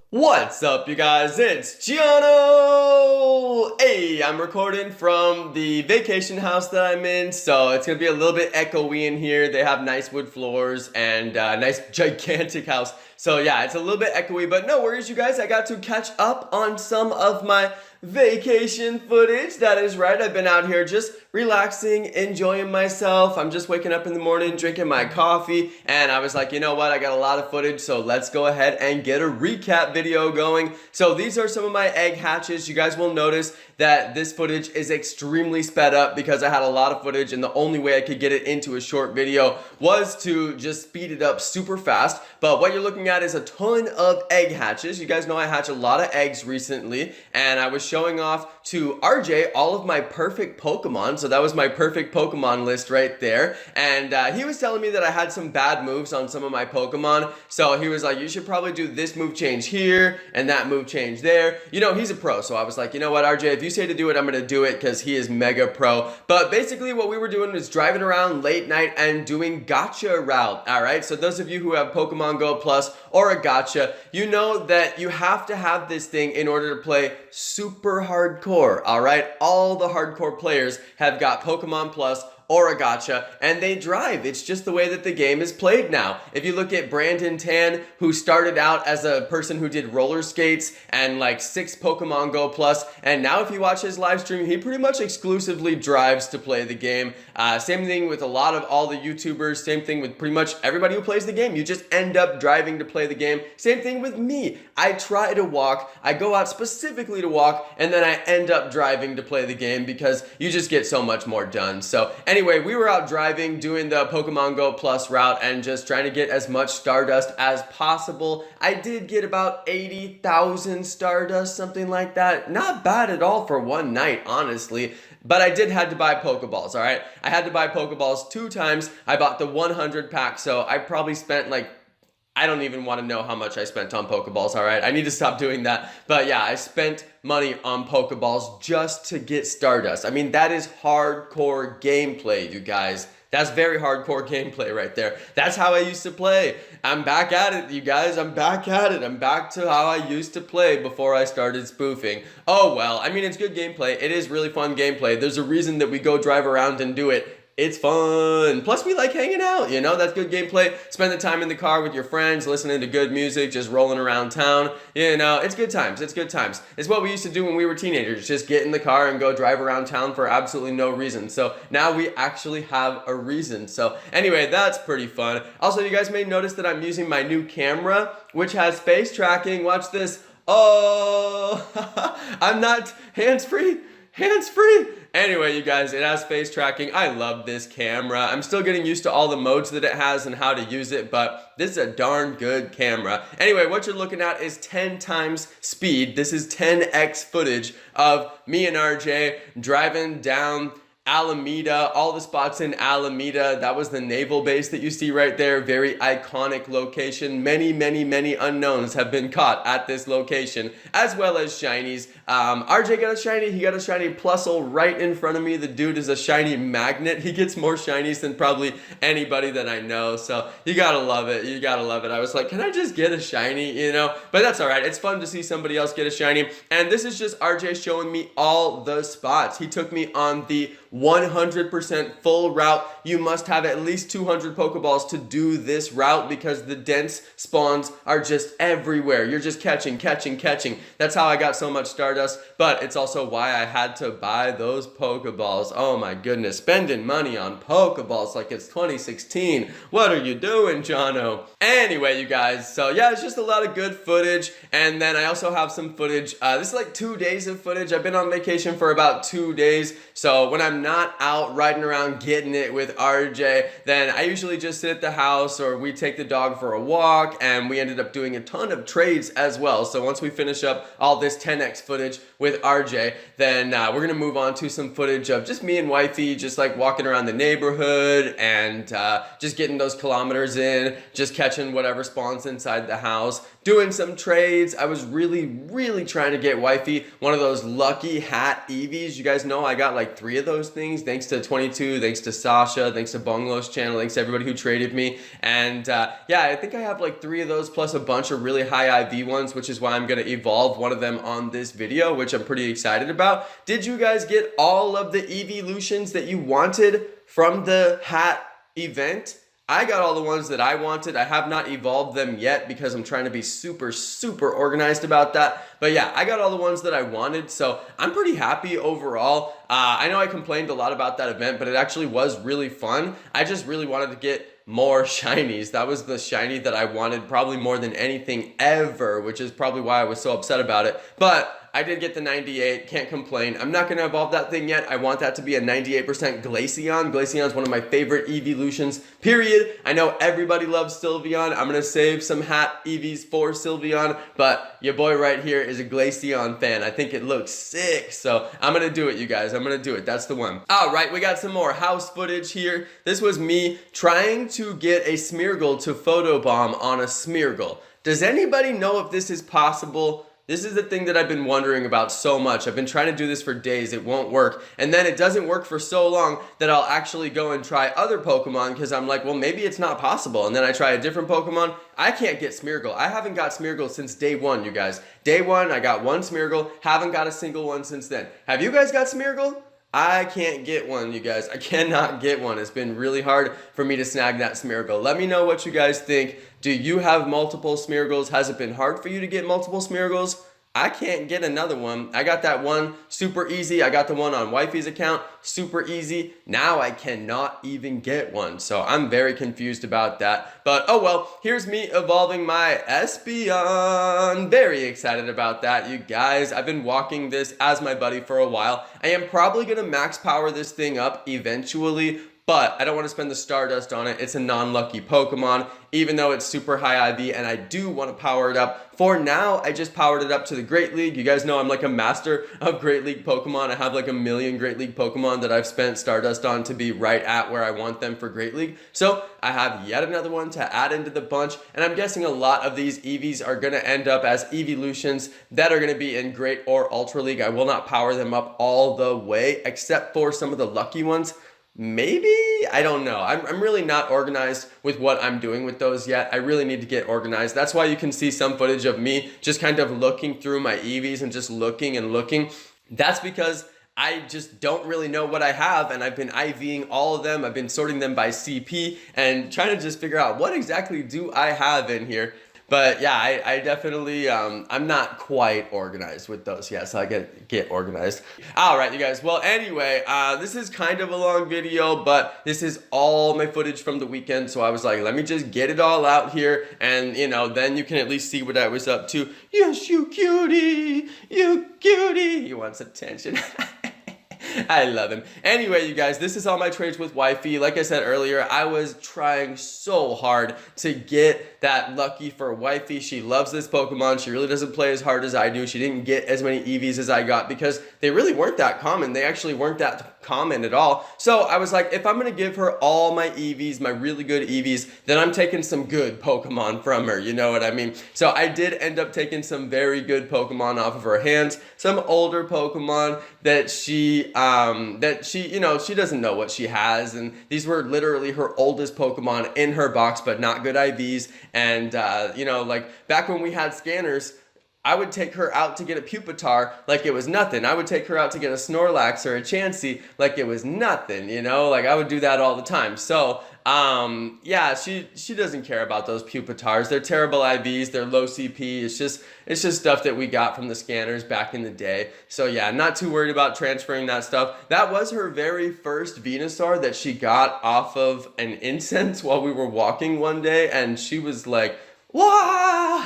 What's up, you guys? It's Jonno! Hey, I'm recording from the vacation house that I'm in, so it's gonna be a little bit echoey in here. They have nice wood floors and a nice gigantic house. So yeah, it's a little bit echoey, but no worries, you guys. I got to catch up on some of my vacation footage. That is right, I've been out here just relaxing, enjoying myself. I'm just waking up in the morning, drinking my coffee, and I was like, you know what, I got a lot of footage, so let's go ahead and get a recap video going. So these are some of my egg hatches. You guys will notice that this footage is extremely sped up because I had a lot of footage, and the only way I could get it into a short video was to just speed it up super fast. But what you're looking at is a ton of egg hatches. You guys know I hatched a lot of eggs recently, and I was showing off to RJ all of my perfect Pokemon. So that was my perfect Pokemon list right there. And he was telling me that I had some bad moves on some of my Pokemon. So he was like, you should probably do this move change here and that move change there. You know, he's a pro. So I was like, you know what, RJ, if you say to do it, I'm going to do it because he is mega pro. But basically what we were doing was driving around late night and doing gacha route. All right. So those of you who have Pokemon Go Plus or a gacha, you know that you have to have this thing in order to play super hardcore. All right. All the hardcore players have got Pokemon Plus or a gacha, and they drive. It's just the way that the game is played now. If you look at Brandon Tan, who started out as a person who did roller skates and like 6 Pokemon Go Plus, and now if you watch his live stream, he pretty much exclusively drives to play the game. Same thing with a lot of all the YouTubers, same thing with pretty much everybody who plays the game. You just end up driving to play the game. Same thing with me. I try to walk, I go out specifically to walk, and then I end up driving to play the game because you just get so much more done. So anyway, we were out driving, doing the Pokemon Go Plus route and just trying to get as much Stardust as possible. I did get about 80,000 Stardust, something like that. Not bad at all for one night, honestly. But I did have to buy Pokeballs, all right? I had to buy Pokeballs 2 times. I bought the 100 pack, so I probably spent like, I don't even want to know how much I spent on Pokeballs, all right? I need to stop doing that. But yeah, I spent money on Pokeballs just to get Stardust. I mean, that is hardcore gameplay, you guys. That's very hardcore gameplay right there. That's how I used to play. I'm back at it, you guys. I'm back at it. I'm back to how I used to play before I started spoofing. Oh, well, I mean, it's good gameplay. It is really fun gameplay. There's a reason that we go drive around and do it. It's fun. Plus, we like hanging out, you know? That's good gameplay. Spend the time in the car with your friends, listening to good music, just rolling around town. You know, it's good times. It's good times. It's what we used to do when we were teenagers. Just get in the car and go drive around town for absolutely no reason. So now we actually have a reason. So anyway, that's pretty fun. Also, you guys may notice that I'm using my new camera, which has face tracking. Watch this. Oh, I'm not hands-free. Hands-free. Anyway, you guys, it has face tracking. I love this camera. I'm still getting used to all the modes that it has and how to use it, but this is a darn good camera. Anyway, what you're looking at is 10 times speed. This is 10x footage of me and RJ driving down Alameda, all the spots in Alameda. That was the naval base that you see right there. Very iconic location. Many, many, many unknowns have been caught at this location, as well as shinies. RJ got a shiny. He got a shiny Plusle right in front of me. The dude is a shiny magnet. He gets more shinies than probably anybody that I know. So you gotta love it. You gotta love it. I was like, can I just get a shiny, you know? But that's all right. It's fun to see somebody else get a shiny. And this is just RJ showing me all the spots. He took me on the 100% full route. You must have at least 200 Pokeballs to do this route because the dense spawns are just everywhere. You're just catching. That's how I got so much Stardust, but it's also why I had to buy those Pokeballs. Oh my goodness, spending money on Pokeballs like it's 2016. What are you doing, Jonno? Anyway, you guys, so yeah, it's just a lot of good footage, and then I also have some footage. This is like 2 days of footage. I've been on vacation for about 2 days, so when I'm not out riding around getting it with RJ, then I usually just sit at the house or we take the dog for a walk, and we ended up doing a ton of trades as well. So once we finish up all this 10x footage, footage with RJ, then we're gonna move on to some footage of just me and wifey just like walking around the neighborhood and just getting those kilometers in, just catching whatever spawns inside the house, doing some trades. I was really trying to get wifey one of those lucky hat Eevees. You guys know I got like 3 of those things thanks to 22, thanks to Sasha, thanks to Bungalow's channel, thanks to everybody who traded me. And yeah, I think I have like 3 of those plus a bunch of really high IV ones, which is why I'm gonna evolve one of them on this video, which I'm pretty excited about. Did you guys get all of the evolutions that you wanted from the hat event? I got all the ones that I wanted. I have not evolved them yet because I'm trying to be super organized about that. But yeah, I got all the ones that I wanted, so I'm pretty happy overall. I know I complained a lot about that event, but it actually was really fun. I just really wanted to get more shinies. That was the shiny that I wanted probably more than anything ever, which is probably why I was so upset about it. But I did get the 98, can't complain. I'm not going to evolve that thing yet. I want that to be a 98% Glaceon. Glaceon is one of my favorite evolutions, period. I know everybody loves Sylveon. I'm going to save some hat EVs for Sylveon, but your boy right here is a Glaceon fan. I think it looks sick, so I'm going to do it, you guys. I'm going to do it. That's the one. All right, we got some more house footage here. This was me trying to get a Smeargle to photobomb on a Smeargle. Does anybody know if this is possible? This is the thing that I've been wondering about so much. I've been trying to do this for days. It won't work. And then it doesn't work for so long that I'll actually go and try other Pokemon because I'm like, well, maybe it's not possible. And then I try a different Pokemon. I can't get Smeargle. I haven't got Smeargle since day 1, you guys. Day 1, I got 1 Smeargle. Haven't got a single one since then. Have you guys got Smeargle? I can't get one, you guys. I cannot get one. It's been really hard for me to snag that Smeargle. Let me know what you guys think. Do you have multiple Smeargles? Has it been hard for you to get multiple Smeargles? I can't get another one. I got that one super easy. I got the one on wifey's account, super easy. Now I cannot even get one. So I'm very confused about that. But oh well, here's me evolving my Espeon. Very excited about that, you guys. I've been walking this as my buddy for a while. I am probably gonna max power this thing up eventually, but I don't want to spend the Stardust on it. It's a non-lucky Pokemon, even though it's super high IV, and I do want to power it up. For now, I just powered it up to the Great League. You guys know I'm like a master of Great League Pokemon. I have like 1,000,000 Great League Pokemon that I've spent Stardust on to be right at where I want them for Great League. So I have yet another one to add into the bunch, and I'm guessing a lot of these EVs are going to end up as evolutions that are going to be in Great or Ultra League. I will not power them up all the way, except for some of the lucky ones. Maybe? I don't know. I'm really not organized with what I'm doing with those yet. I really need to get organized. That's why you can see some footage of me just kind of looking through my EVs and just looking and looking. That's because I just don't really know what I have, and I've been IVing all of them. I've been sorting them by CP and trying to just figure out what exactly do I have in here. But yeah, I definitely, I'm not quite organized with those yet, so I get organized. All right, you guys. Well, anyway, this is kind of a long video, but this is all my footage from the weekend, so I was like, let me just get it all out here, and, you know, then you can at least see what I was up to. Yes, you cutie, you cutie. He wants attention. I love him. Anyway, you guys, this is all my trades with wifey. Like I said earlier, I was trying so hard to get that lucky for wifey. She loves this Pokemon. She really doesn't play as hard as I do. She didn't get as many EVs as I got because they really weren't that common. They actually weren't that common at all. So I was like, if I'm going to give her all my EVs, my really good EVs, then I'm taking some good Pokemon from her. You know what I mean? So I did end up taking some very good Pokemon off of her hands. Some older Pokemon that she you know, she doesn't know what she has, and these were literally her oldest Pokemon in her box, but not good IVs. And you know, like back when we had scanners, I would take her out to get a Pupitar like it was nothing. I would take her out to get a Snorlax or a Chansey like it was nothing, you know? Like I would do that all the time. So, yeah, she doesn't care about those Pupitars. They're terrible IVs, they're low CP. It's just stuff that we got from the scanners back in the day. So yeah, not too worried about transferring that stuff. That was her very first Venusaur that she got off of an incense while we were walking one day, and she was like, "Wah!"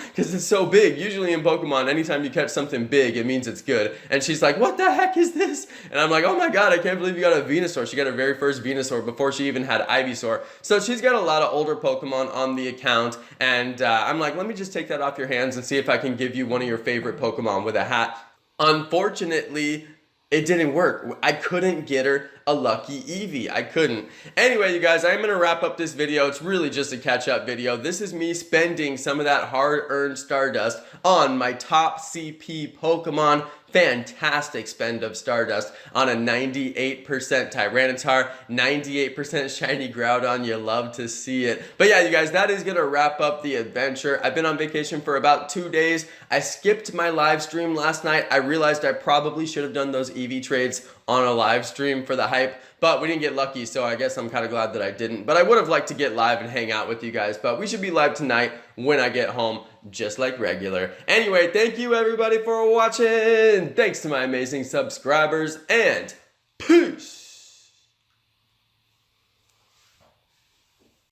Because it's so big. Usually in Pokemon, anytime you catch something big, it means it's good. And she's like, "What the heck is this?" And I'm like, "Oh my god, I can't believe you got a Venusaur." She got her very first Venusaur before she even had Ivysaur. So she's got a lot of older Pokemon on the account. And I'm like, let me just take that off your hands and see if I can give you one of your favorite Pokemon with a hat. Unfortunately, it didn't work. I couldn't get her a lucky Eevee. I couldn't. Anyway, you guys, I'm gonna wrap up this video. It's really just a catch-up video. This is me spending some of that hard-earned Stardust on my top CP Pokemon. Fantastic spend of Stardust on a 98% Tyranitar, 98% Shiny Groudon. You love to see it. But yeah, you guys, that is gonna wrap up the adventure. I've been on vacation for about 2 days. I skipped my live stream last night. I realized I probably should have done those Eevee trades on a live stream for the hype, but we didn't get lucky, so I guess I'm kind of glad that I didn't. But I would have liked to get live and hang out with you guys, but we should be live tonight when I get home, just like regular. Anyway, thank you everybody for watching. Thanks to my amazing subscribers, and peace.